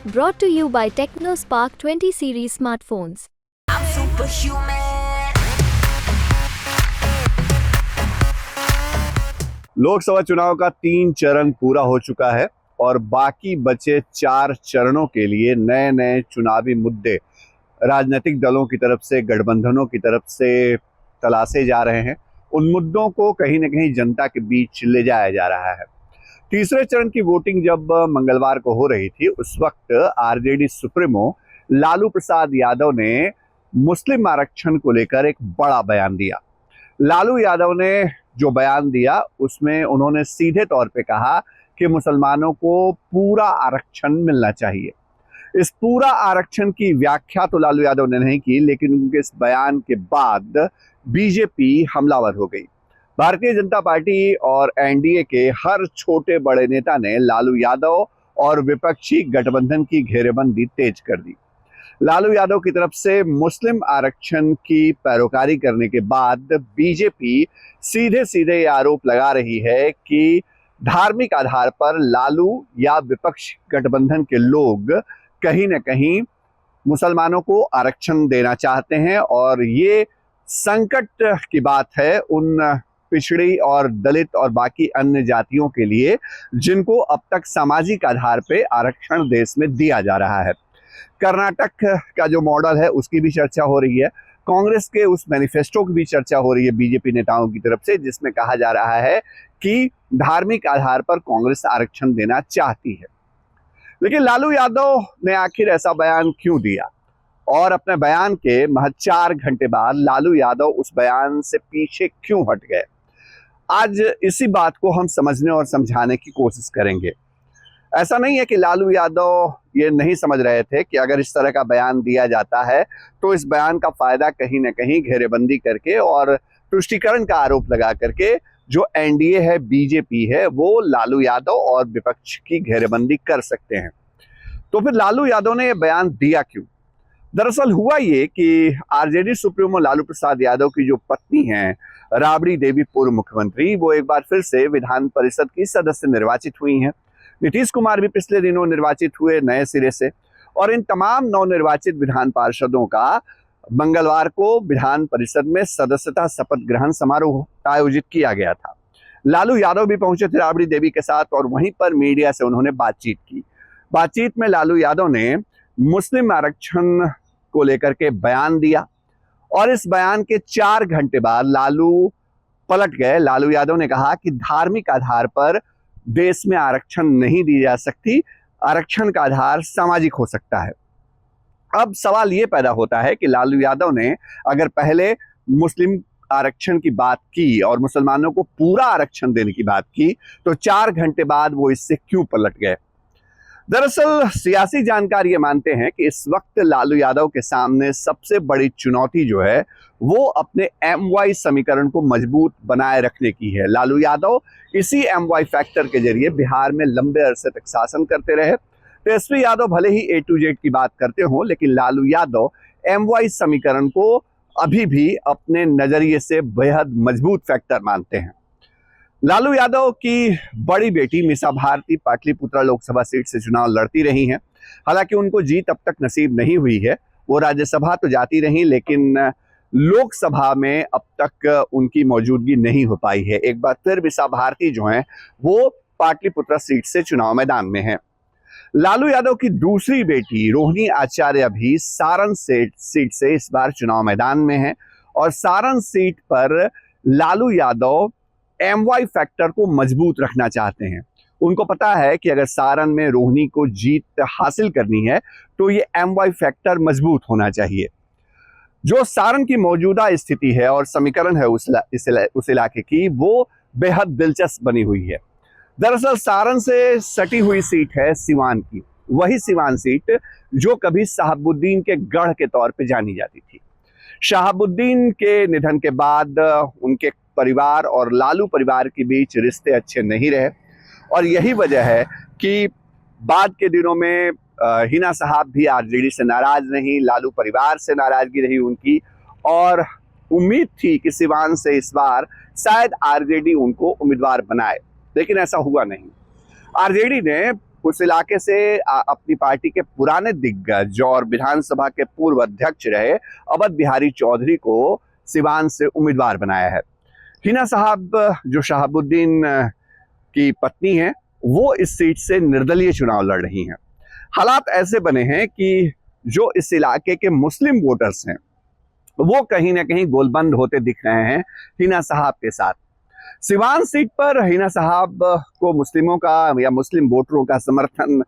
Brought to you by TechnoSpark 20 series smartphones. I'm superhuman. Lok Sabha चुनाव का 3 चरण पूरा हो चुका है और बाकी बचे 4 चरणों के लिए नए नए चुनावी मुद्दे राजनीतिक दलों की तरफ से, गठबंधनों की तरफ से तलाशे जा रहे हैं। उन मुद्दों को कहीं न कहीं जनता के बीच ले जाया जा रहा है। तीसरे चरण की वोटिंग जब मंगलवार को हो रही थी, उस वक्त आरजेडी सुप्रीमो लालू प्रसाद यादव ने मुस्लिम आरक्षण को लेकर एक बड़ा बयान दिया। लालू यादव ने जो बयान दिया उसमें उन्होंने सीधे तौर पे कहा कि मुसलमानों को पूरा आरक्षण मिलना चाहिए। इस पूरा आरक्षण की व्याख्या तो लालू यादव ने नहीं की, लेकिन उनके इस बयान के बाद बीजेपी हमलावर हो गई। भारतीय जनता पार्टी और एनडीए के हर छोटे बड़े नेता ने लालू यादव और विपक्षी गठबंधन की घेरेबंदी तेज कर दी। लालू यादव की तरफ से मुस्लिम आरक्षण की पैरोकारी करने के बाद बीजेपी सीधे सीधे ये आरोप लगा रही है कि धार्मिक आधार पर लालू या विपक्ष गठबंधन के लोग कहीं न कहीं मुसलमानों को आरक्षण देना चाहते हैं, और ये संकट की बात है उन पिछड़ी और दलित और बाकी अन्य जातियों के लिए जिनको अब तक सामाजिक आधार पे आरक्षण देश में दिया जा रहा है। कर्नाटक का जो मॉडल है उसकी भी चर्चा हो रही है। कांग्रेस के उस मैनिफेस्टो की भी चर्चा हो रही है बीजेपी नेताओं की तरफ से, जिसमें कहा जा रहा है कि धार्मिक आधार पर कांग्रेस आरक्षण देना चाहती है। लेकिन लालू यादव ने आखिर ऐसा बयान क्यों दिया, और अपने बयान के महज 4 घंटे बाद लालू यादव उस बयान से पीछे क्यों हट गए, आज इसी बात को हम समझने और समझाने की कोशिश करेंगे। ऐसा नहीं है कि लालू यादव ये नहीं समझ रहे थे कि अगर इस तरह का बयान दिया जाता है तो इस बयान का फायदा कहीं ना कहीं घेरेबंदी करके और तुष्टीकरण का आरोप लगा करके जो एनडीए है, बीजेपी है, वो लालू यादव और विपक्ष की घेरेबंदी कर सकते हैं। तो फिर लालू यादव ने यह बयान दिया क्यों? दरअसल हुआ ये कि आरजेडी सुप्रीमो लालू प्रसाद यादव की जो पत्नी हैं राबड़ी देवी, पूर्व मुख्यमंत्री, वो एक बार फिर से विधान परिषद की सदस्य निर्वाचित हुई हैं। नीतीश कुमार भी पिछले दिनों निर्वाचित हुए नए सिरे से, और इन तमाम नवनिर्वाचित विधान पार्षदों का मंगलवार को विधान परिषद में सदस्यता शपथ ग्रहण समारोह आयोजित किया गया था। लालू यादव भी पहुंचे थे राबड़ी देवी के साथ, और वहीं पर मीडिया से उन्होंने बातचीत की। बातचीत में लालू यादव ने मुस्लिम आरक्षण को लेकर के बयान दिया, और इस बयान के 4 घंटे बाद लालू पलट गए। लालू यादव ने कहा कि धार्मिक आधार पर देश में आरक्षण नहीं दी जा सकती, आरक्षण का आधार सामाजिक हो सकता है। अब सवाल ये पैदा होता है कि लालू यादव ने अगर पहले मुस्लिम आरक्षण की बात की और मुसलमानों को पूरा आरक्षण देने की बात की, तो 4 घंटे बाद वो इससे क्यों पलट गए? दरअसल सियासी जानकार ये मानते हैं कि इस वक्त लालू यादव के सामने सबसे बड़ी चुनौती जो है वो अपने MY समीकरण को मजबूत बनाए रखने की है। लालू यादव इसी MY फैक्टर के जरिए बिहार में लंबे अरसे तक शासन करते रहे। तेजस्वी यादव भले ही A to Z की बात करते हों, लेकिन लालू यादव MY समीकरण को अभी भी अपने नजरिए से बेहद मजबूत फैक्टर मानते हैं। लालू यादव की बड़ी बेटी मीसा भारती पाटलिपुत्रा लोकसभा सीट से चुनाव लड़ती रही हैं। हालांकि उनको जीत अब तक नसीब नहीं हुई है। वो राज्यसभा तो जाती रही, लेकिन लोकसभा में अब तक उनकी मौजूदगी नहीं हो पाई है। एक बार फिर मीसा भारती जो हैं वो पाटलिपुत्रा सीट से चुनाव मैदान में हैं। लालू यादव की दूसरी बेटी रोहिणी आचार्य भी सारण सीट से इस बार चुनाव मैदान में है, और सारण सीट पर लालू यादव MY फैक्टर को मजबूत रखना चाहते हैं। उनको पता है कि अगर सारण में रोहिणी को जीत हासिल करनी है तो ये MY फैक्टर मजबूत होना चाहिए। जो सारण की मौजूदा स्थिति है और समीकरण है उस इलाके की, वो बेहद दिलचस्प बनी हुई है। दरअसल सारण से सटी हुई सीट है सिवान की, वही सिवान सीट जो कभी शहाबुद्दीन के गढ़ के तौर पे जानी जाती थी। शहाबुद्दीन के निधन के बाद उनके परिवार और लालू परिवार के बीच रिश्ते अच्छे नहीं रहे, और यही वजह है कि बाद के दिनों में हिना साहब भी आरजेडी से नाराज नहीं, लालू परिवार से नाराजगी रही उनकी, और उम्मीद थी कि सिवान से इस बार शायद आरजेडी उनको उम्मीदवार बनाए, लेकिन ऐसा हुआ नहीं। आरजेडी ने उस इलाके से अपनी पार्टी के पुराने दिग्गज और विधानसभा के पूर्व अध्यक्ष रहे अवध बिहारी चौधरी को सिवान से उम्मीदवार बनाया है। हिना साहब जो शहाबुद्दीन की पत्नी है, वो इस सीट से निर्दलीय चुनाव लड़ रही हैं। हालात ऐसे बने हैं कि जो इस इलाके के मुस्लिम वोटर्स हैं वो कहीं ना कहीं गोलबंद होते दिख रहे हैं हिना साहब के साथ। सिवान सीट पर हिना साहब को मुस्लिमों का या मुस्लिम वोटरों का समर्थन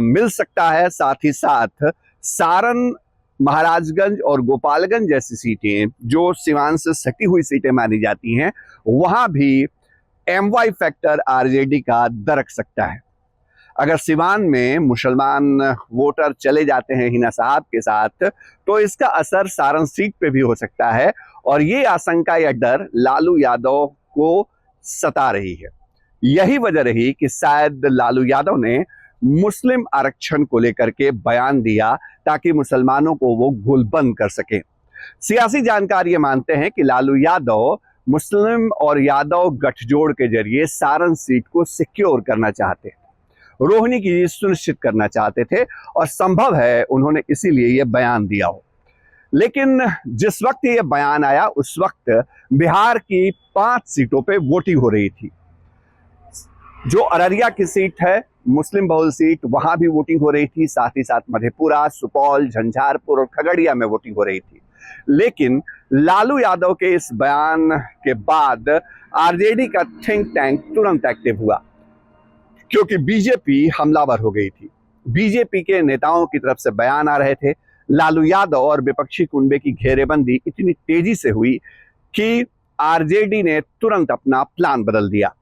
मिल सकता है। साथ ही साथ सारण, महाराजगंज और गोपालगंज जैसी सीटें जो सिवान से सटी हुई सीटें मानी जाती हैं, वहां भी MY फैक्टर आरजेडी का दरक सकता है। अगर सिवान में मुसलमान वोटर चले जाते हैं हिना साहब के साथ, तो इसका असर सारण सीट पे भी हो सकता है और ये आशंका या डर लालू यादव को सता रही है। यही वजह रही कि शायद लालू यादव ने मुस्लिम आरक्षण को लेकर के बयान दिया ताकि मुसलमानों को वो गोलबंद कर सके। सियासी जानकार ये मानते हैं कि लालू यादव मुस्लिम और यादव गठजोड़ के जरिए सारण सीट को सिक्योर करना चाहते, रोहिणी की जीत सुनिश्चित करना चाहते थे और संभव है उन्होंने इसीलिए ये बयान दिया हो। लेकिन जिस वक्त ये बयान आया उस वक्त बिहार की 5 सीटों पे वोटिंग हो रही थी। जो अररिया की सीट है, मुस्लिम बहुल सीट, वहां भी वोटिंग हो रही थी। साथ ही साथ मधेपुरा, सुपौल, झंझारपुर और खगड़िया में वोटिंग हो रही थी। लेकिन लालू यादव के इस बयान के बाद आरजेडी का थिंक टैंक तुरंत एक्टिव हुआ, क्योंकि बीजेपी हमलावर हो गई थी। बीजेपी के नेताओं की तरफ से बयान आ रहे थे। लालू यादव और विपक्षी कुनबे की घेरेबंदी इतनी तेजी से हुई कि आरजेडी ने तुरंत अपना प्लान बदल दिया।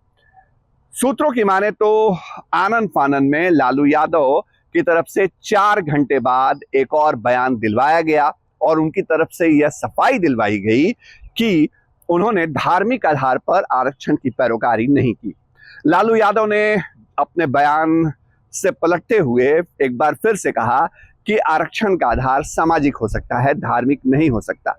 सूत्रों की माने तो आनन फानन में लालू यादव की तरफ से 4 घंटे बाद एक और बयान दिलवाया गया और उनकी तरफ से यह सफाई दिलवाई गई कि उन्होंने धार्मिक आधार पर आरक्षण की पैरोकारी नहीं की। लालू यादव ने अपने बयान से पलटते हुए एक बार फिर से कहा कि आरक्षण का आधार सामाजिक हो सकता है, धार्मिक नहीं हो सकता।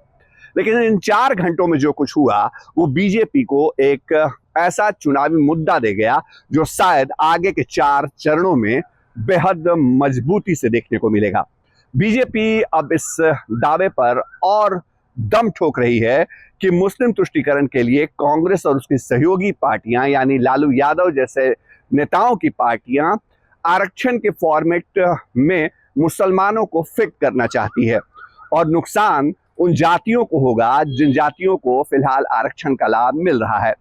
लेकिन इन 4 घंटों में जो कुछ हुआ वो बीजेपी को एक ऐसा चुनावी मुद्दा दे गया जो शायद आगे के 4 चरणों में बेहद मजबूती से देखने को मिलेगा। बीजेपी अब इस दावे पर और दम ठोक रही है कि मुस्लिम तुष्टीकरण के लिए कांग्रेस और उसकी सहयोगी पार्टियां यानी लालू यादव जैसे नेताओं की पार्टियां आरक्षण के फॉर्मेट में मुसलमानों को फिट करना चाहती है और नुकसान उन जातियों को होगा जिन जातियों को फिलहाल आरक्षण का लाभ मिल रहा है।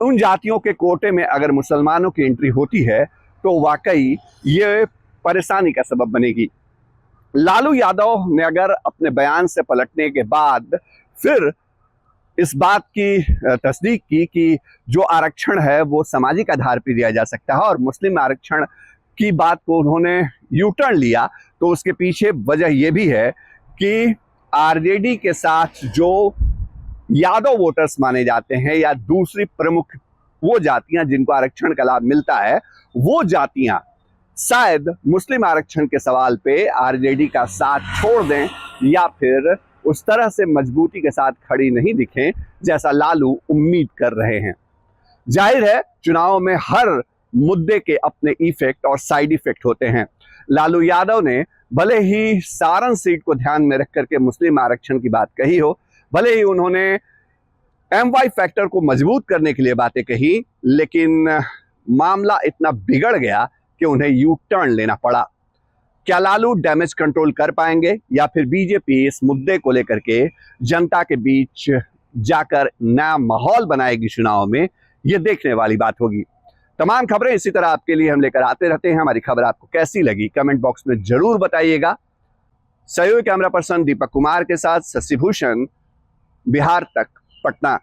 उन जातियों के कोटे में अगर मुसलमानों की एंट्री होती है तो वाकई ये परेशानी का सबब बनेगी। लालू यादव ने अगर अपने बयान से पलटने के बाद फिर इस बात की तस्दीक की कि जो आरक्षण है वो सामाजिक आधार पर दिया जा सकता है और मुस्लिम आरक्षण की बात को उन्होंने यू टर्न लिया, तो उसके पीछे वजह यह भी है कि आरजेडी के साथ जो यादव वोटर्स माने जाते हैं या दूसरी प्रमुख वो जातियां जिनको आरक्षण का लाभ मिलता है, वो जातियां शायद मुस्लिम आरक्षण के सवाल पे आरजेडी का साथ छोड़ दें या फिर उस तरह से मजबूती के साथ खड़ी नहीं दिखें जैसा लालू उम्मीद कर रहे हैं। जाहिर है चुनाव में हर मुद्दे के अपने इफेक्ट और साइड इफेक्ट होते हैं। लालू यादव ने भले ही सारण सीट को ध्यान में रख करके मुस्लिम आरक्षण की बात कही हो, भले ही उन्होंने MY फैक्टर को मजबूत करने के लिए बातें कही, लेकिन मामला इतना बिगड़ गया कि उन्हें यू टर्न लेना पड़ा। क्या लालू डैमेज कंट्रोल कर पाएंगे या फिर बीजेपी इस मुद्दे को लेकर के जनता के बीच जाकर नया माहौल बनाएगी चुनाव में, ये देखने वाली बात होगी। तमाम खबरें इसी तरह आपके लिए हम लेकर आते रहते हैं। हमारी खबर आपको कैसी लगी कमेंट बॉक्स में जरूर बताइएगा। सहयोगी कैमरा पर्सन दीपक कुमार के साथ शशि भूषण, बिहार तक, पटना।